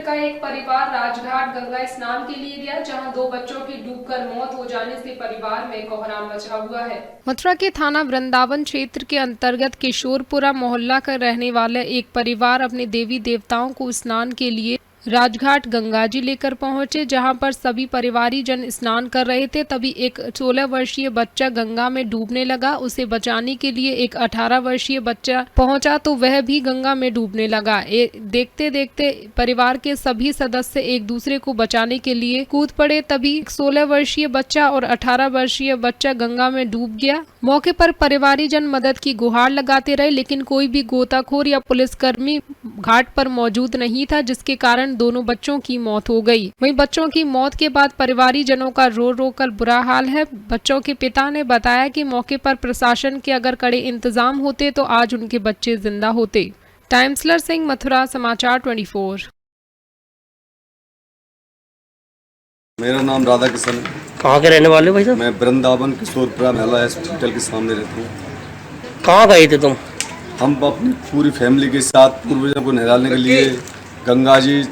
का एक परिवार राजघाट गंगा स्नान के लिए गया, जहां 2 बच्चों की डूबकर मौत हो जाने से परिवार में कोहराम मचा हुआ है। मथुरा के थाना वृंदावन क्षेत्र के अंतर्गत किशोरपुरा मोहल्ला का रहने वाला एक परिवार अपने देवी देवताओं को स्नान के लिए राजघाट गंगा जी लेकर पहुंचे, जहां पर सभी परिवारी जन स्नान कर रहे थे। तभी एक 16 वर्षीय बच्चा गंगा में डूबने लगा। उसे बचाने के लिए एक 18 वर्षीय बच्चा पहुंचा तो वह भी गंगा में डूबने लगा। देखते देखते परिवार के सभी सदस्य एक दूसरे को बचाने के लिए कूद पड़े। तभी 16 वर्षीय बच्चा और 18 वर्षीय बच्चा गंगा में डूब गया। मौके पर परिवारी जन मदद की गुहार लगाते रहे, लेकिन कोई भी गोताखोर या पुलिसकर्मी घाट पर मौजूद नहीं था, जिसके कारण दोनों बच्चों की मौत हो गई। वहीं बच्चों की मौत के बाद परिवारी जनों का रो रो कर बुरा हाल है। बच्चों के पिता ने बताया कि मौके पर प्रशासन के अगर कड़े इंतजाम होते तो आज उनके बच्चे जिंदा होते। टाइम्सलर सिंह, मथुरा, समाचार 24। मेरा नाम राधा किशन है। कहाँ के रहने वाले हो भाई साहब? मैं वृंदावन किशोरपुरा महिला हॉस्पिटल के सामने रहता हूँ। कहाँ गए थे तुम? हम अपनी पूरी फैमिली के साथ पूर्वजों को नहलाने के लिए गंगा जी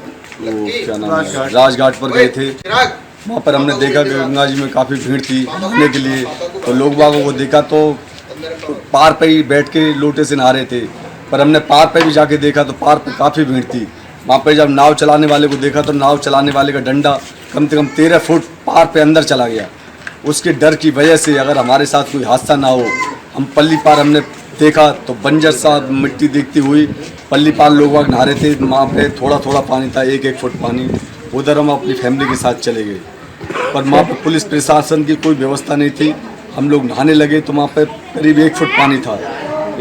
क्या नाम है राजघाट पर गए थे। वहाँ पर हमने देखा कि गंगा जी में काफ़ी भीड़ थी नहाने के लिए, तो लोग बागों को देखा तो पार पे ही बैठ के लोटे से नहा रहे थे। पर हमने पार पे भी जाके देखा तो पार पे काफ़ी भीड़ थी। वहाँ पर जब नाव चलाने वाले को देखा तो नाव चलाने वाले का डंडा कम से कम 13 फुट पार पे अंदर चला गया। उसके डर की वजह से अगर हमारे साथ कोई हादसा ना हो, हम पल्ली पार हमने देखा तो बंजर सा मिट्टी देखती हुई पल्ली पार लोग वहाँ नहा रहे थे। वहाँ पे थोड़ा थोड़ा पानी था, 1-1 फुट पानी। उधर हम अपनी फैमिली के साथ चले गए, पर वहाँ पर पुलिस प्रशासन की कोई व्यवस्था नहीं थी। हम लोग नहाने लगे तो वहाँ पे करीब 1 फुट पानी था।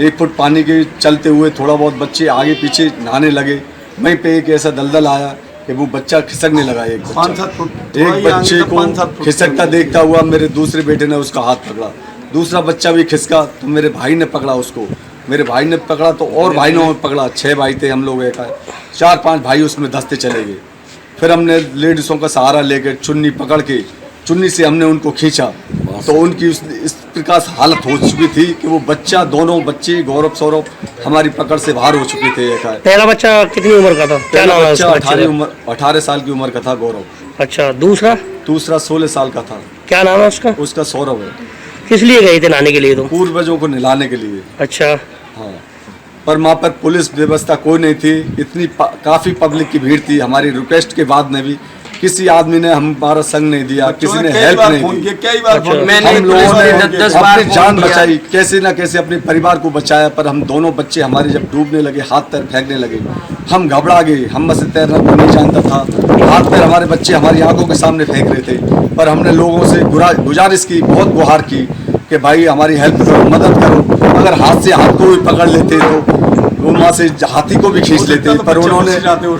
1 फुट पानी के चलते हुए थोड़ा बहुत बच्चे आगे पीछे नहाने लगे। वहीं पे एक ऐसा दलदल आया कि वो बच्चा खिसकने लगा। एक बच्चे को खिसकता देखता हुआ मेरे दूसरे बेटे ने उसका हाथ पकड़ा। दूसरा बच्चा भी खिसका तो मेरे भाई ने पकड़ा उसको। मेरे भाई ने पकड़ा तो और भाइयों ने पकड़ा। 6 भाई थे हम लोग, 4-5 भाई उसमें धंसते चले गए। फिर हमने लेडीज़ों का सहारा लेकर चुन्नी पकड़ के चुन्नी से हमने उनको खींचा तो उनकी इस प्रकार हालत हो चुकी थी कि वो बच्चा, दोनों बच्चे गौरव सौरभ हमारी पकड़ से बाहर हो चुके थे। पहला बच्चा कितनी उम्र का था? पहला बच्चा 18 साल की उम्र का था, गौरव। अच्छा, दूसरा 16 साल का था। क्या नाम है उसका? उसका सौरभ है। किस लिए गए थे नहाने के लिए तुम? पूर्वजों को नहलाने के लिए। अच्छा, हाँ, पर वहाँ पर पुलिस व्यवस्था कोई नहीं थी। इतनी काफ़ी पब्लिक की भीड़ थी। हमारी रिक्वेस्ट के बाद में भी किसी आदमी ने हमारा संग नहीं दिया, किसी ने हेल्प नहीं दी। हम लोगों ने अपनी जान बचाई, कैसे ना कैसे अपने परिवार को बचाया। पर हम दोनों बच्चे हमारे जब डूबने लगे, हाथ पैर फेंकने लगे, हम घबरा गए। हम में से तैरना कोई नहीं जानता था। हाथ पैर हमारे बच्चे हमारी आंखों के सामने फेंक रहे थे। पर हमने लोगों से गुजारिश की, बहुत गुहार की कि भाई हमारी हेल्प करो, मदद करो। अगर हाथ से हाथ को भी पकड़ लेते तो वो वहाँ से हाथी को भी खींच लेते, पर उन्होंने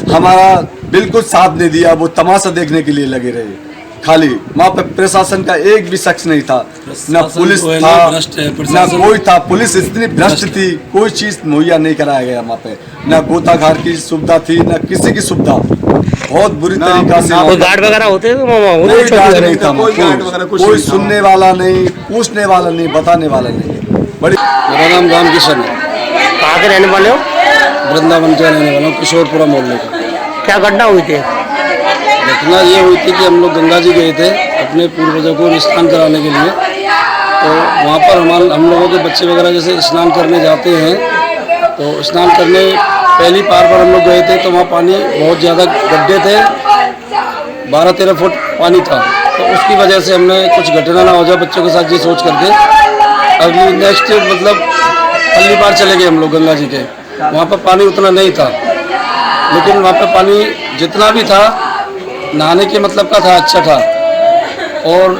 हमारा बिल्कुल साथ नहीं दिया। वो तमाशा देखने के लिए लगे रहे। खाली वहाँ पे प्रशासन का एक भी शख्स नहीं था, ना पुलिस था ना कोई था। पुलिस इतनी भ्रष्ट थी, कोई चीज़ मुहैया नहीं कराया गया वहाँ पे। ना गोताखार की सुविधा थी, ना किसी की सुविधा। बहुत बुरी तरीका से कोई गार्ड वगैरह होते थे? कोई गार्ड नहीं था, कोई सुनने वाला नहीं, पूछने वाला नहीं, बताने वाला नहीं। बड़ी मेरा नाम राम किशन है। कहाँ के रहने वाले हो? वृंदावन के रहने वाला हूँ, किशोरपुरा मोहल्ले का। क्या घटना हुई थी? घटना ये हुई थी कि हम लोग गंगा जी गए थे अपने पूर्वजों को स्नान कराने के लिए। तो वहाँ पर हम लोगों के बच्चे वगैरह जैसे स्नान करने जाते हैं, तो स्नान करने पहली पार पर हम लोग गए थे तो वहाँ पानी बहुत ज़्यादा गड्ढे थे, 12-13 फुट पानी था। तो उसकी वजह से हमने कुछ घटना ना हो जाए बच्चों के साथ, ये सोच करके अगली नेक्स्ट मतलब पहली बार चले गए हम लोग गंगा जी के। वहाँ पर पानी उतना नहीं था, लेकिन वहाँ पर पानी जितना भी था नहाने के मतलब का था, अच्छा था। और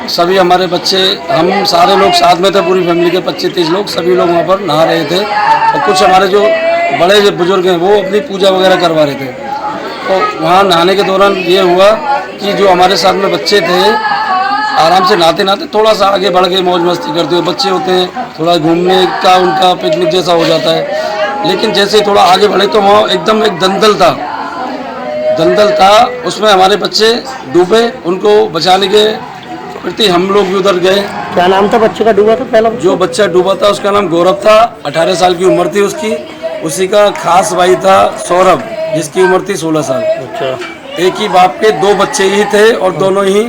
सभी हमारे बच्चे, हम सारे लोग साथ में थे, पूरी फैमिली के 25-30 लोग, सभी लोग वहाँ पर नहा रहे थे। और कुछ हमारे जो बड़े जो बुजुर्ग हैं वो अपनी पूजा वगैरह करवा रहे थे। तो वहाँ नहाने के दौरान ये हुआ कि जो हमारे साथ में बच्चे थे आराम से नहाते नहाते थोड़ा सा आगे बढ़ के मौज मस्ती करते हुए, बच्चे होते हैं थोड़ा घूमने का उनका पिकनिक जैसा हो जाता है। लेकिन जैसे ही थोड़ा आगे बढ़े तो वहाँ एकदम एक दलदल था, उसमें हमारे बच्चे डूबे। उनको बचाने के प्रति हम लोग भी उधर गए। क्या नाम था बच्चे का डूबा था? पहला जो बच्चा डूबा था उसका नाम गौरव था, 18 साल की उम्र थी उसकी। उसी का खास भाई था सौरभ, जिसकी उम्र थी 16 साल। अच्छा, एक ही बाप के 2 बच्चे ही थे और दोनों ही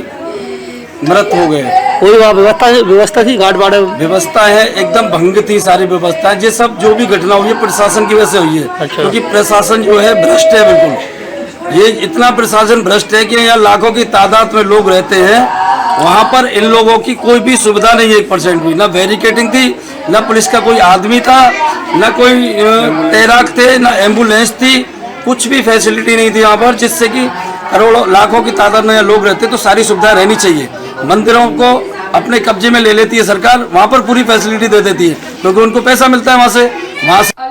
मृत हो गए। कोई वहाँ व्यवस्था थी घाट बाड़े? व्यवस्था है, एकदम भंग थी सारी व्यवस्था। ये सब जो भी घटना हुई है प्रशासन की वजह से हुई है। अच्छा। क्योंकि प्रशासन जो है भ्रष्ट है बिल्कुल। ये इतना प्रशासन भ्रष्ट है कि यहाँ लाखों की तादाद में लोग रहते हैं, वहाँ पर इन लोगों की कोई भी सुविधा नहीं है 1% भी। ना बैरिकेडिंग थी, ना पुलिस का कोई आदमी था, ना कोई तैराक थे, ना एम्बुलेंस थी, कुछ भी फैसिलिटी नहीं थी यहाँ पर। जिससे कि करोड़ों लाखों की तादाद में लोग रहते, तो सारी सुविधा रहनी चाहिए। मंदिरों को अपने कब्जे में ले लेती है सरकार, वहाँ पर पूरी फैसिलिटी दे देती है क्योंकि उनको पैसा मिलता है वहाँ से।